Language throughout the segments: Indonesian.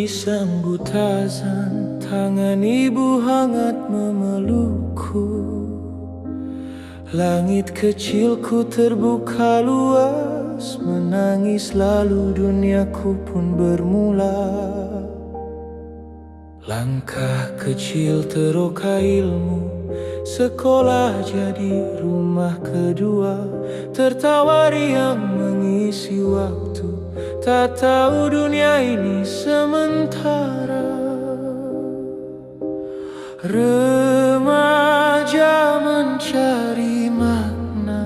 disambut azan, tangan ibu hangat memelukku. Langit kecilku terbuka luas, menangis lalu duniaku pun bermula. Langkah kecil teroka ilmu, sekolah jadi rumah kedua. Tertawa riang mengisi waktu, tak tahu dunia ini sementara. Remaja mencari makna,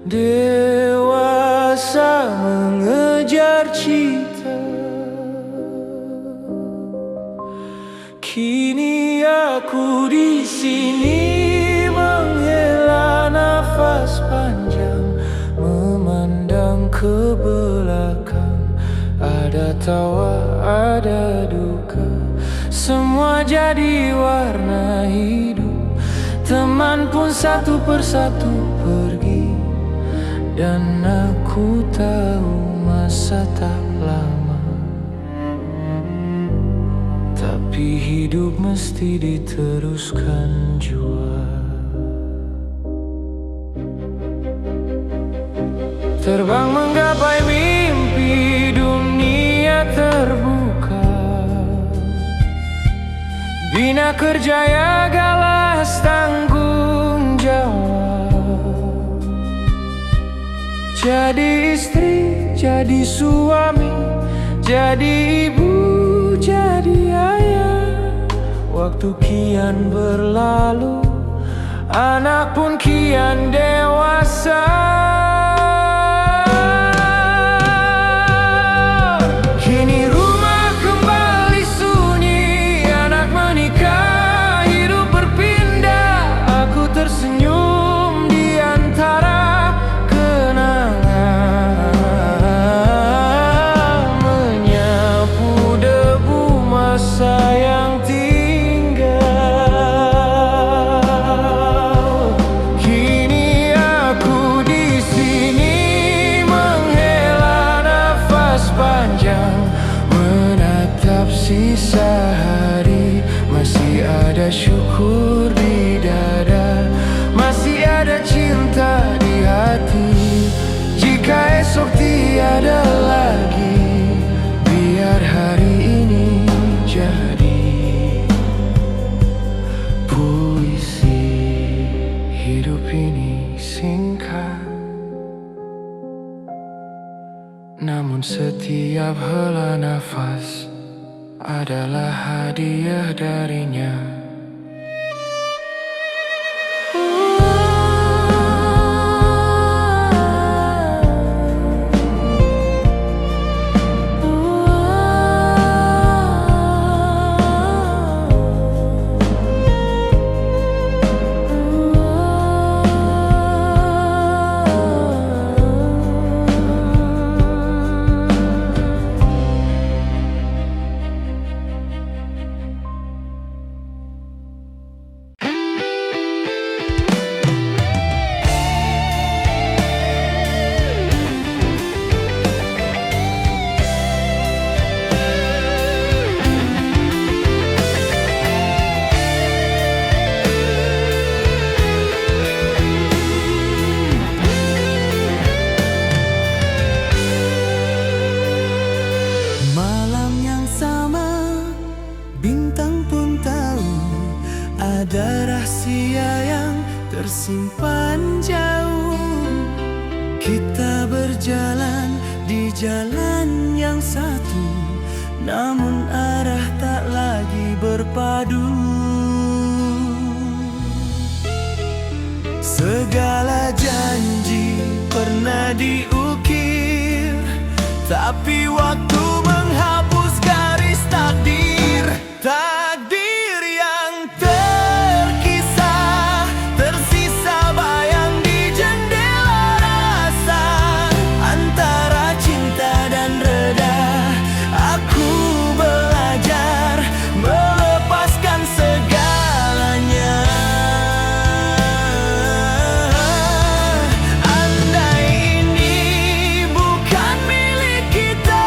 dewasa mengejar cita. Kini aku di sini menghela nafas panjang, memandang ke belakang. Ada tawa, ada duka, semua jadi warna hidup. Teman pun satu persatu pergi, dan aku tahu masa tak lama. Tapi hidup mesti diteruskan jua. Terbang menggapai mimpi, dunia terbuka. Bina kerjaya galas tanggung jawab. Jadi istri, jadi suami, jadi ibu, jadi ayah. Waktu kian berlalu, anak pun kian dewasa. Kini rumah kembali sunyi, anak menikah, hidup berpindah. Aku tersenyum di antara kenangan, menyapu debu masa yang tinggal. Kini aku di sini menghela nafas panjang, menatap sisa hari. Masih ada syukur di dada, masih ada cinta di hati. Jika esok tiada lagi, biar hari ini jadi puisi. Hidup ini singkat, namun setiap hela nafas adalah hadiah darinya. Ada rahasia yang tersimpan jauh. Kita berjalan di jalan yang satu, namun arah tak lagi berpadu. Segala janji pernah diukir, tapi waktu menghapus garis takdir. Takdir yang terkisah, tersisa bayang di jendela rasa. Antara cinta dan reda, aku belajar melepaskan segalanya. Andai ini bukan milik kita,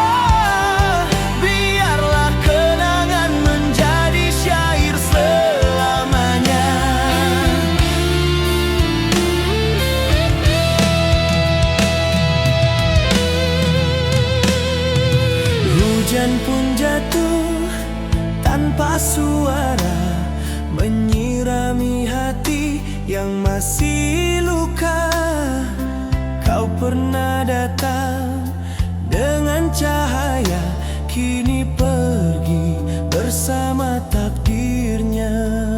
tanpa suara, menyirami hati yang masih luka. Kau pernah datang dengan cahaya, kini pergi bersama takdirnya.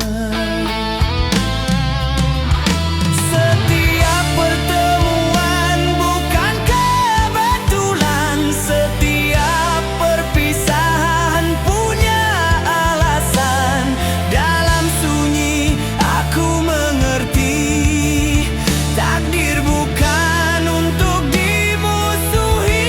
Setiap pertemuan bukan kebetulan, setiap perpisahan punya alasan. Dalam sunyi aku mengerti, takdir bukan untuk dimusuhi.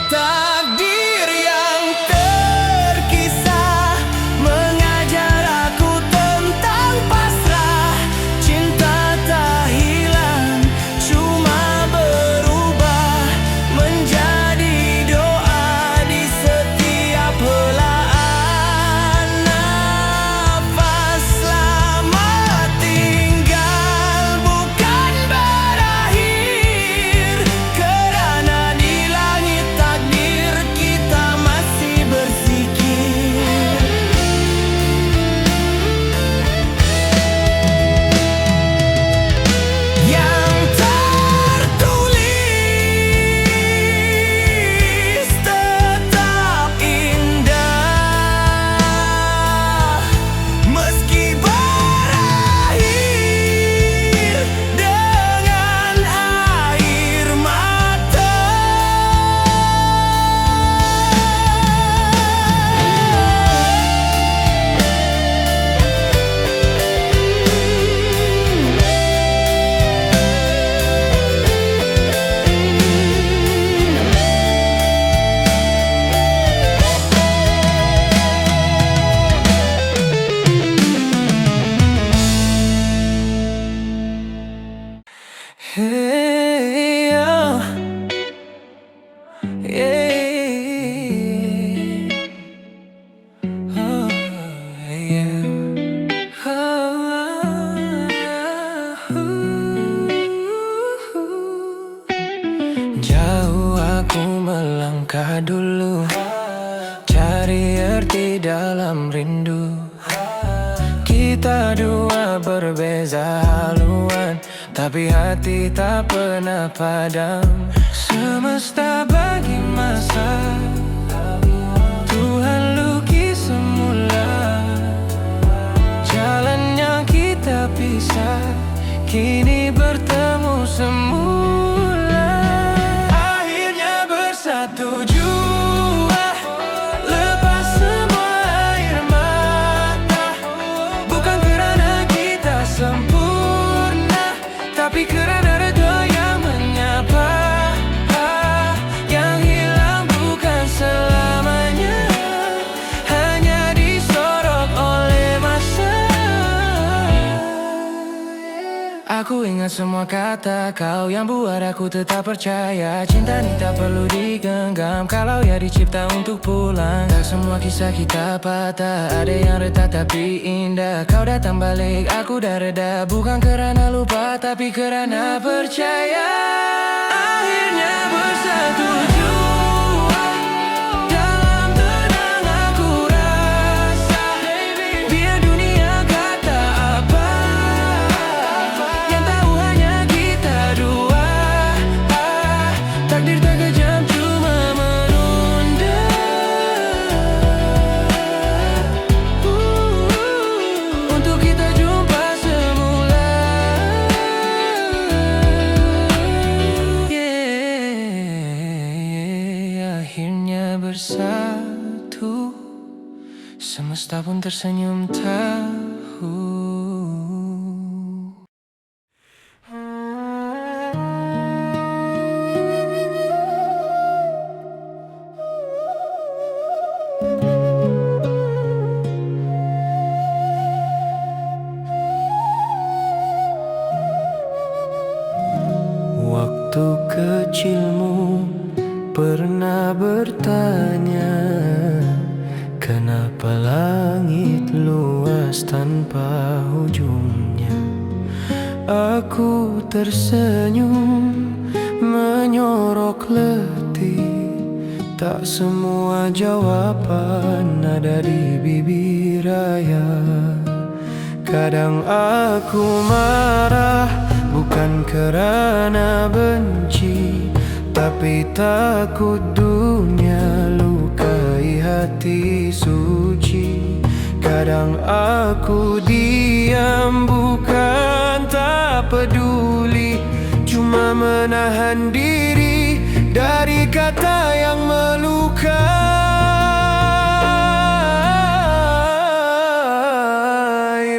Takdir yang terkisah mengajar aku tentang pasrah. Cinta tak hilang, cuma berubah menjadi doa di setiap helaan nafas. Selamat tinggal bukan berakhir, kerana di langit takdir kita masih berzikir. Yang tertulis tetap indah, meski berakhir dengan air mata. Hey, oh, yeah. Oh, yeah. Jauh aku melangkah dulu, cari arti dalam rindu. Kita dua berbeza haluan, tapi hati tak pernah padam. Semesta bagi masa, Tuhan lukis semula. Jalan yang kita pisah kini bertemu semula. Akhirnya bersatu jua, lepas semua air mata. Bukan kerana kita sempurna, tapi kerana reda yang menyapa. Yang hilang bukan selamanya, hanya disorot oleh masa. Aku ingat semua kata kau yang buat aku tetap percaya. Cinta ni tak perlu digenggam, kalau ya dicipta untuk pulang. Tak semua kisah kita patah, ada yang retak tapi indah. Kau datang balik, aku dah reda. Bukan kerana lupa, tapi kerana percaya. Akhirnya bersatu jua, dalam tenang aku rasa. Biar dunia kata apa, yang tahu hanya kita dua. Takdir tak kejam, cuma menunda. Untuk kita jumpa semula. Yeah, akhirnya bersatu, semesta pun tersenyum tahu. Waktu kecilmu pernah bertanya, kenapa langit luas tanpa ujungnya? Aku tersenyum menyorok letih, Tak semua jawaban ada di bibir raya. Kadang aku marah bukan kerana benci, tapi takut dunia lukai hati suci. Kadang aku diam bukan tak peduli, cuma menahan diri dari kata yang melukai.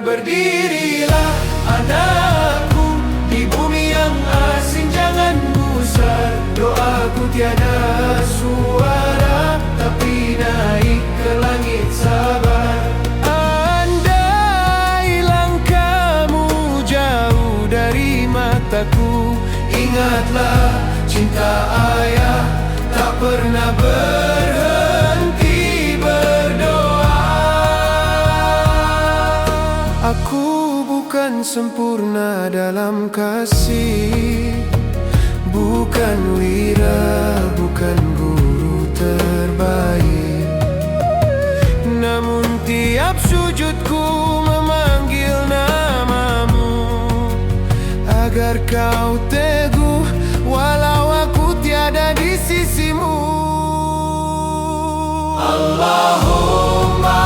Berdirilah anakku, di bumi yang asing jangan gusar. Doaku tiada suara, tapi naik ke langit sabar. Andai langkahmu jauh dari mataku, ingatlah cinta ayah tak pernah berhenti berdoa. Aku bukan sempurna dalam kasih, bukan wira, bukan guru terbaik. Namun tiap sujudku memanggil namamu, agar kau teguh walau aku tiada di sisimu. Allahumma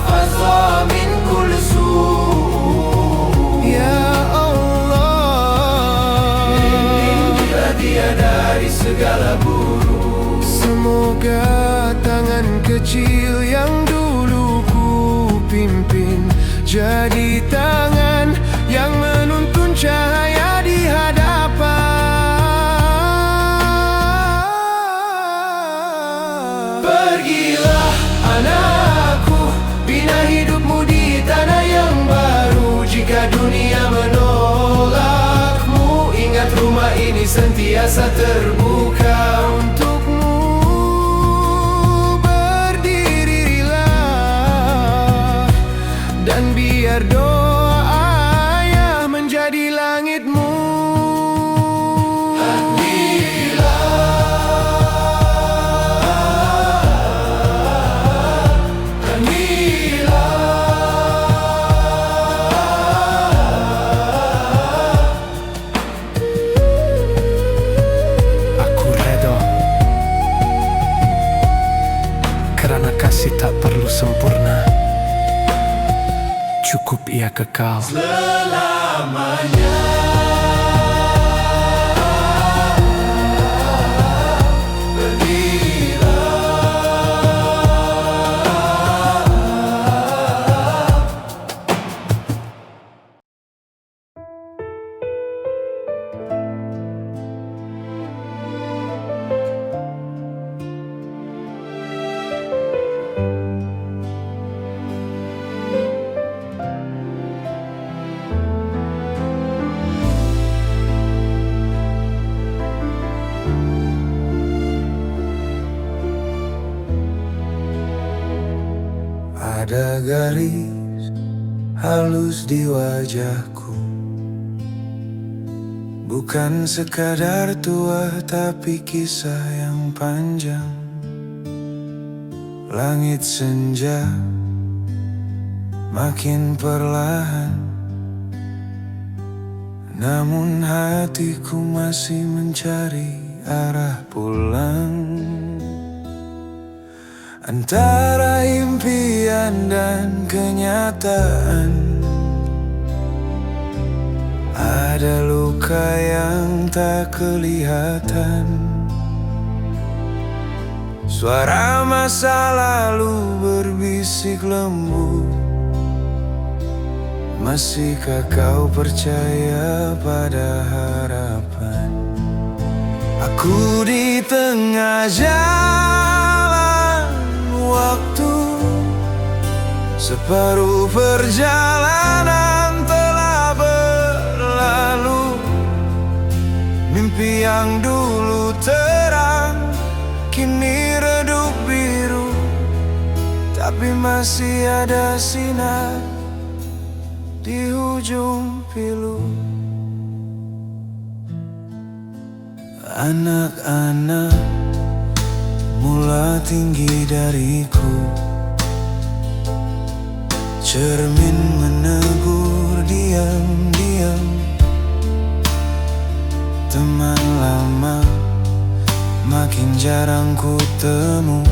hafazha min kulli su'. Ya Allah, lindungilah dia dari segala buruk. Semoga tangan kecil yang dulu ku pimpin jadi tangan yang menuntun cahaya di hadapan. Pergilah anakku, bina hidupmu di tanah yang baru. Jika dunia menolakmu, ingat rumah ini sentiasa terbuka untukmu. Berdirilah dan biar doa ayah menjadi langitmu. Aku redha kerana kasih tak perlu sempurna, cukup ia kekal selamanya. Ada garis halus di wajahku, bukan sekadar tua tapi kisah yang panjang. Langit senja makin perlahan, namun hatiku masih mencari arah pulang. Antara impian dan kenyataan, ada luka yang tak kelihatan. Suara masa lalu berbisik lembut, masihkah kau percaya pada harapan? Aku di tengah jalan waktu, separuh perjalanan telah berlalu. Mimpi yang dulu terang kini redup biru, tapi masih ada sinar di ujung pilu. Anak-anak mulai tinggi dariku. Cermin menegur diam-diam. Teman lama makin jarang ku temu,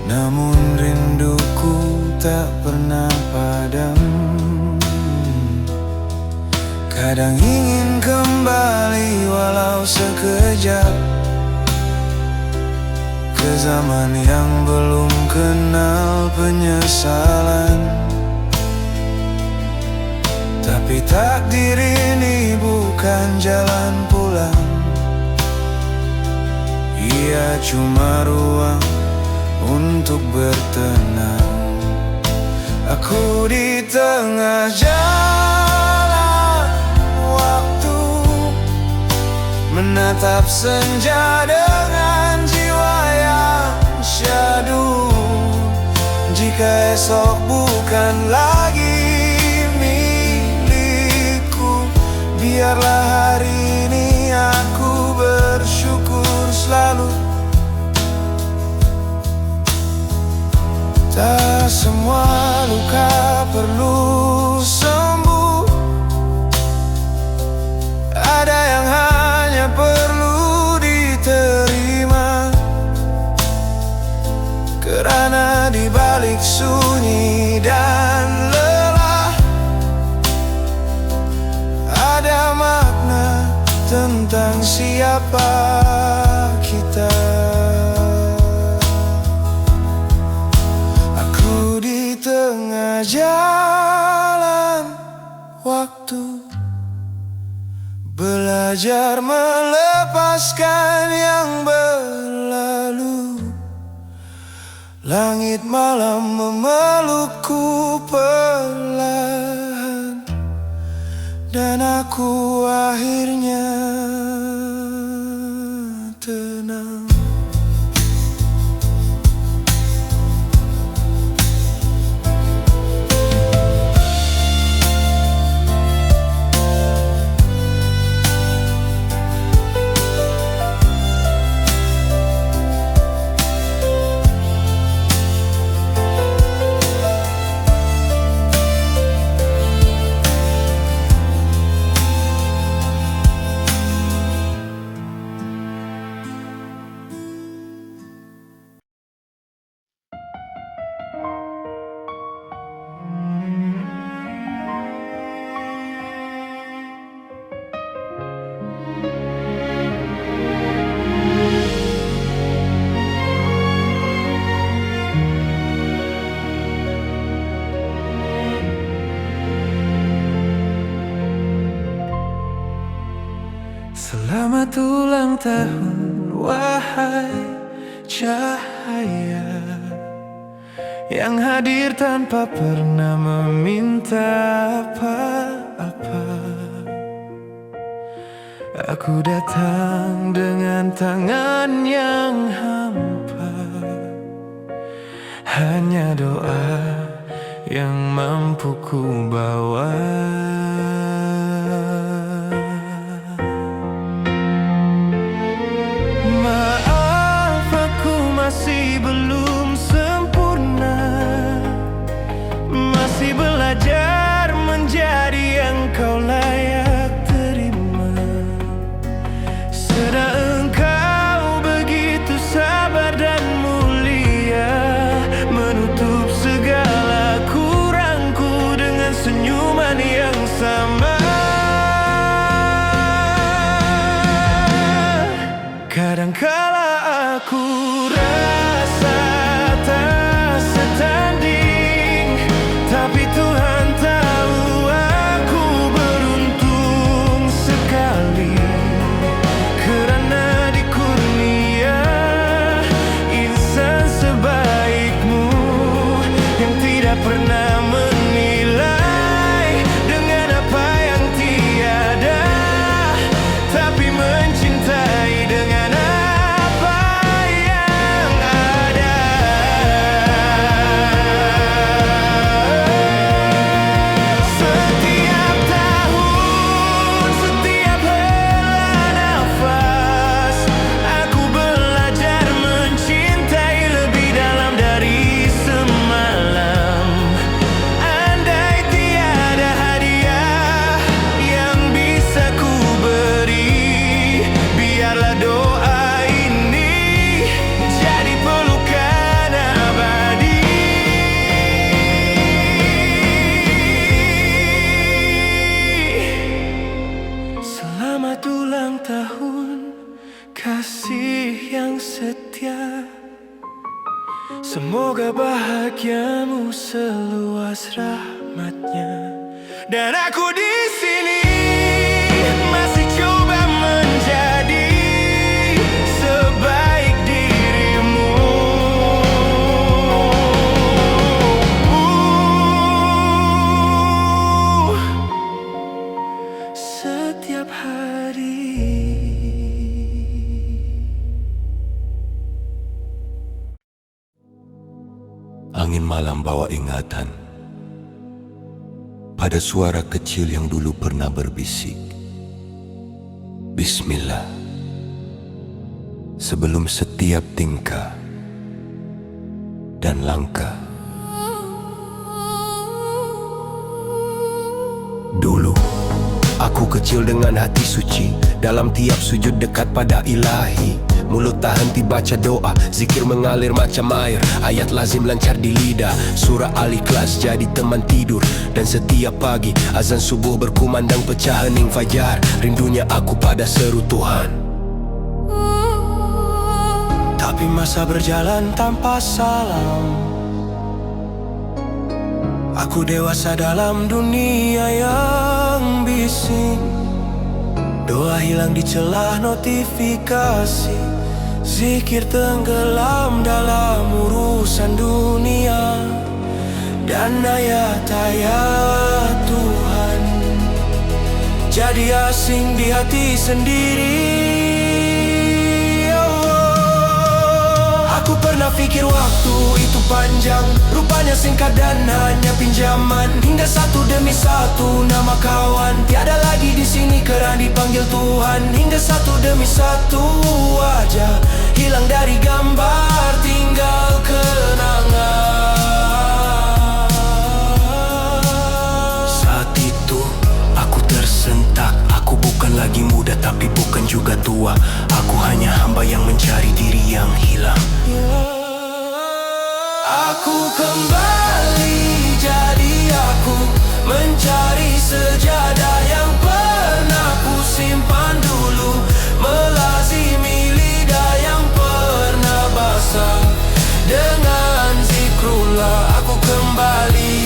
namun rinduku tak pernah padam. Kadang ingin kembali walau sekejap ke zaman yang belum kenal penyesalan. Tapi takdir ini bukan jalan pulang, ia cuma ruang untuk bertenang. Aku di tengah jalan waktu, menatap senja dengan jiwa yang syahdu. Jika esok bukan lagi milikku, biarlah hari ini aku bersyukur selalu. Tak semua luka perlu sembuh, ada yang hanya perlu diterima. Kerana di balik sunyi dan lelah, ada makna tentang siapa kita. Aku di tengah jalan waktu, belajar melepaskan yang berlalu. Langit malam memelukku perlahan, dan aku akhirnya tenang. Selamat ulang tahun, wahai cahaya yang hadir tanpa pernah meminta apa-apa. Aku datang dengan tangan yang hampa, hanya doa yang mampu ku bawa. Masih belum sempurna, masih belajar menjadi yang kau layak terima. Sedang engkau begitu sabar dan mulia, menutup segala kurangku dengan senyuman yang sama. Kadangkala aku rasa tak setanding, tapi Tuhan tahu aku beruntung sekali, kerana dikurnia insan sebaikmu yang tidak pernah menilai dengan apa yang tiada, tapi mencintai dengan apa yang ada. kasih yang setia, semoga bahagiamu seluas rahmatnya. Dan aku di sini masih coba menjadi sebaik dirimu. Setiap hari. Angin malam bawa ingatan pada suara kecil yang dulu pernah berbisik, Bismillah, sebelum setiap tingkah dan langkah. Dulu aku kecil dengan hati suci, dalam tiap sujud dekat pada ilahi. Mulut tak henti baca doa, zikir mengalir macam air, ayat lazim lancar di lidah. Surah Al-Ikhlas jadi teman tidur, dan setiap pagi azan subuh berkumandang pecah hening fajar. Rindunya aku pada seru Tuhan. Tapi masa berjalan tanpa salam, aku dewasa dalam dunia yang bising. Doa hilang di celah notifikasi, zikir tenggelam dalam urusan dunia, dan ayat-ayat Tuhan jadi asing di hati sendiri. Aku pernah pikir waktu itu panjang, rupanya singkat dan hanya pinjaman. Hingga satu demi satu nama kawan tiada lagi di sini kerana dipanggil Tuhan. Hingga satu demi satu wajah hilang dari gambar, tinggal kenangan. Saat itu aku tersentak, aku bukan lagi muda tapi bukan juga tua. Aku hanya hamba yang mencari diri yang hilang. Aku kembali jadi aku, mencari sejadah yang pernah ku simpan dulu, melazimi lidah yang pernah basah. Dengan zikrullah aku kembali,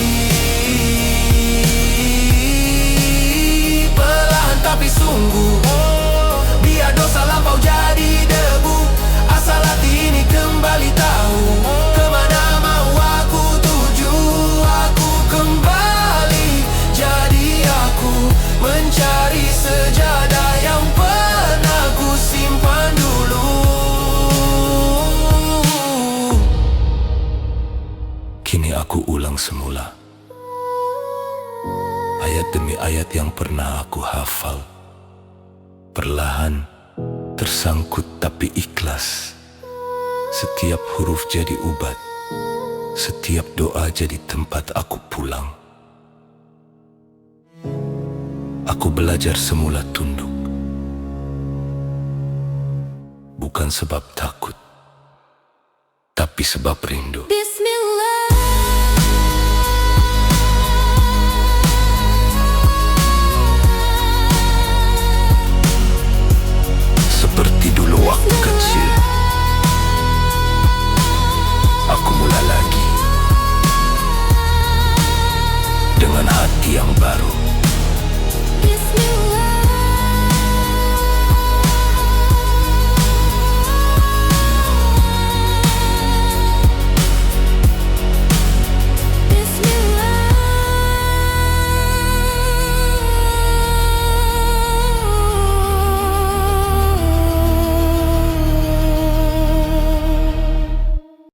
perlahan tapi sungguh, biar dosa lampau jadi debu. Asal hati ini kembali tahu kemana mau aku tuju. Aku kembali jadi aku, mencari sejadah yang pernah ku simpan dulu. Kini aku ulang semula, ayat demi ayat yang pernah aku hafal. Perlahan tersangkut tapi ikhlas, setiap huruf jadi ubat, setiap doa jadi tempat aku pulang. Aku belajar semula tunduk, bukan sebab takut, tapi sebab rindu. Seperti dulu waktu kecil, aku mula lagi dengan hati yang baru.